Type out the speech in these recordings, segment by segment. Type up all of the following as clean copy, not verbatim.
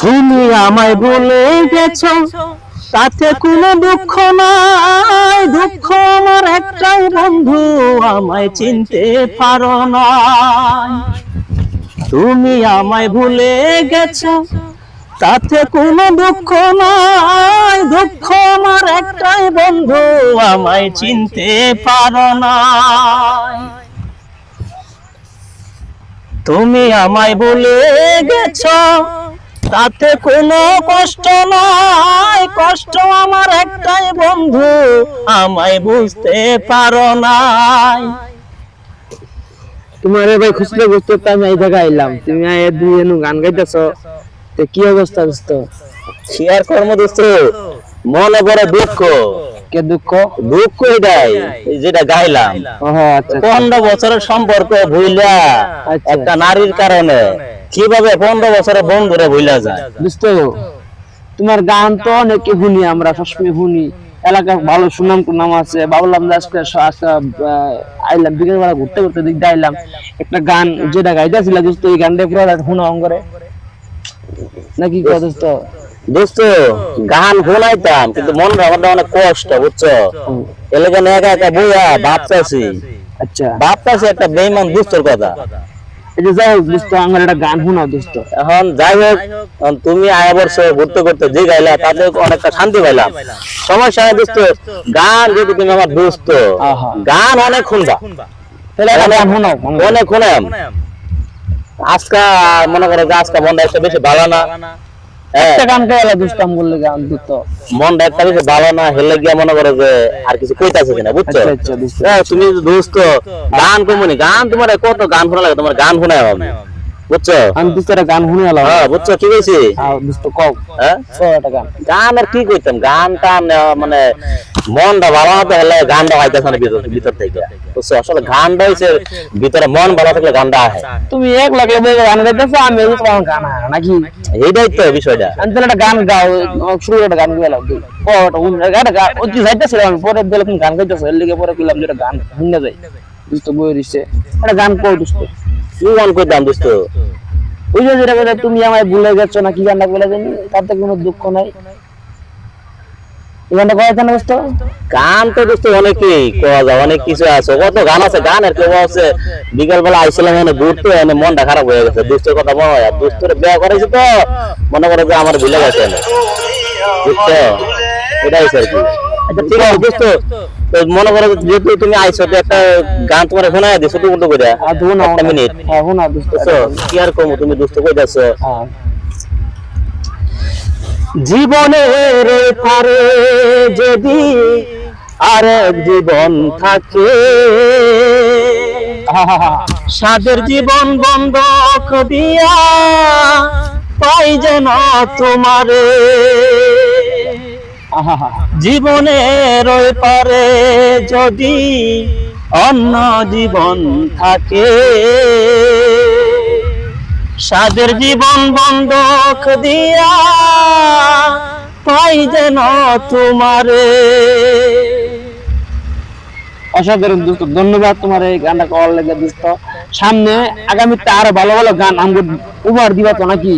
তুমি আমায় ভুলে গেছো, তাতে কোনো দুঃখ নাই। দুঃখ আমার একটাই বন্ধু, আমায় চিনতে পারো না। তুমি আমায় ভুলে গেছো, তাতে কোনো দুঃখ নাই। দুঃখ আমার একটাই বন্ধু, আমায় চিনতে পারো না। তুমি আমায় ভুলে গেছো, তাতে কোনো কষ্ট নাই। কষ্ট আমার একটাই বন্ধু, আমায় বুঝতে পারো নাই। তোমার ভাই খুশলে বুঝতে আমি এই জায়গায় আইলাম, তুমি দুই গান গাইতেছো, কি অবস্থা দোস্ত? শেয়ার কর্ম দোস্ত, মনে বড় দুঃখ। কে দুঃখ? দুঃখ এটাই যেটা গাইলাম। 15 বছরের সম্পর্ক ভুইলা একটা নারীর কারণে কিভাবে 15 বছরের বন্ধুরে ভুইলা যায় দোস্ত। তোমার গান তো অনেকে শুনি, আমরা সবসময় শুনি, এলাকার ভালো সুনাম টুনাম আছে। ভাবলাম আজকে আইলাম বিকেল বেলা ঘুরতে ঘুরতে দিক আইলাম, একটা গান যেটা গাইতেছিল দোস্ত, এই গানটা পুরো শুনা অঙ্গরে নাকি দোস্ত? দোস্ত গান শোনাইতাম, কিন্তু মনটা আমার অনেক কষ্ট, বুঝছো? এলাকায় একা একা বইয়া ভাবতাছি। আচ্ছা, ভাবতাছি একটা বেঈমান দুস্তর কথা। এই যে যাই হোক দোস্ত, আমার একটা গান শোনাও দোস্ত। এখন যাই হোক, তুমি আয়া বর্ষ ঘুরতে ঘুরতে যে গাইলা, তাতে অনেকটা শান্তি পাইলাম। সমস্যা নাই দোস্ত, গান যদি তুমি আমার দোস্ত, গান অনেক শুনবা, অনেক শুনাম। আজকা মনে করো যে আজকা মনটা একটা বেশি ভালো না, একটা গান গাইলা দুষ্টাম বললে গান দিত, মনটা একটা বেশি ভালো না, হেলে গিয়া মনে করো যে আর কিছু কইতাছে কিনা, বুঝছো? তুমি দোস্ত গান কমনি, গান তোমার কত গান শোনা লাগে, তোমার গান শোনায় আমি, বুঝছো? আমি দোস্তের গান শুনে এলাম। হ্যাঁ বুঝছো কি কইছি? দোস্ত কও, হ্যাঁ একটা গান। গান আর কি কইতাম, গানটা মানে মনটা ভালো হতে হলে গানটা গাইতেছে না ভিতর থেকে, বুঝছো? আসলে গানটা হইছে ভিতরে মন ভালো থাকলে গানটা আসে। তুমি এক লাগলে গান গাইতেছো, আমি তোমার গান নাকি, এইটাই তো বিষয়টা। আমি তাহলে একটা গান গাও, শুরু একটা গান গাইলাম, ওই যাইতেছিলাম পরে দিলে তুমি গান গাইতেছো, এর লিগে পরে কইলাম যে একটা গান শুনে যাই। দোস্ত বই দিচ্ছে একটা গান কও দোস্ত। কি গান কইতাম দোস্ত? ওই যে যেটা বলে তুমি আমায় ভুলে গেছো না, কি গানটা বলে জানি, তাতে কোনো দুঃখ নাই, এই গানটা কয়েছে না দোস্ত? গান তো দোস্ত অনেকই কোয়া যায়, অনেক কিছু আছে, কত গান আছে। গানের কেউ আছে বিকাল বেলা আইছিলাম এনে ঘুরতে, এনে মনটা খারাপ হয়ে গেছে, দুষ্টের কথা মনে হয়। আর দুষ্টের বিয়ে করেছি তো মনে করে যে আমার ভুলে গেছে, বুঝছো? এটাই আর কি। আচ্ছা ঠিক আছে দোস্ত, মনে করো যেহেতু তুমি আইছো, তো একটা গান তোমার শোনায় দিই ছোট মতো করে, একটা মিনিট। কি আর কমু, তুমি দুষ্ট কইতাছো। জীবনের পারে যদি আরেক জীবন থাকে, সাদের জীবন বন্ধক দিয়া পাই যেন তোমারে। জীবনের পারে যদি অন্য জীবন থাকে, সাদের জীবন বন্ধক দিয়া পাই যেন তোমারে। অসাধারণ দোস্ত, ধন্যবাদ তোমার এই গানটা করার লেগে দোস্ত। সামনে আগামীতে আরো ভালো ভালো গান আমাকে উপহার দিবা তো নাকি?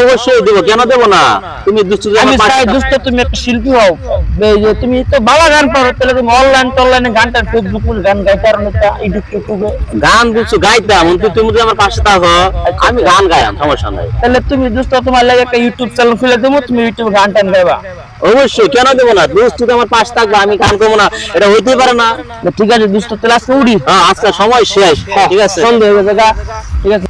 অবশ্যই দেবো, কেন দেবো না? তুমি আমি চাই দোস্ত তুমি একটা শিল্পী হও, তুমি তো ভালো গান পারো, তাহলে তুমি অনলাইনে গানটা ফেসবুক গান গাই পারো না, ইউটিউবে গান বুঝছো গাইতাম, তুমি যদি আমার পাশে থাকো আমি গান গাইলাম, সমস্যা নাই। তাহলে তুমি দোস্ত তোমার লাগে একটা ইউটিউব চ্যানেল খুলে দেবো, তুমি ইউটিউবে গান টান গাইবা। অবশ্যই, কেন দেবো না? দোস্ত যদি আমার পাশে থাকবে, আমি গান করবো না, এটা হইতেই পারে না। ঠিক আছে দোস্ত, তাহলে আজকে উড়ি। আজকে সময় শেষ, ঠিক আছে, সন্ধ্যা হয়ে গেছে, ঠিক আছে।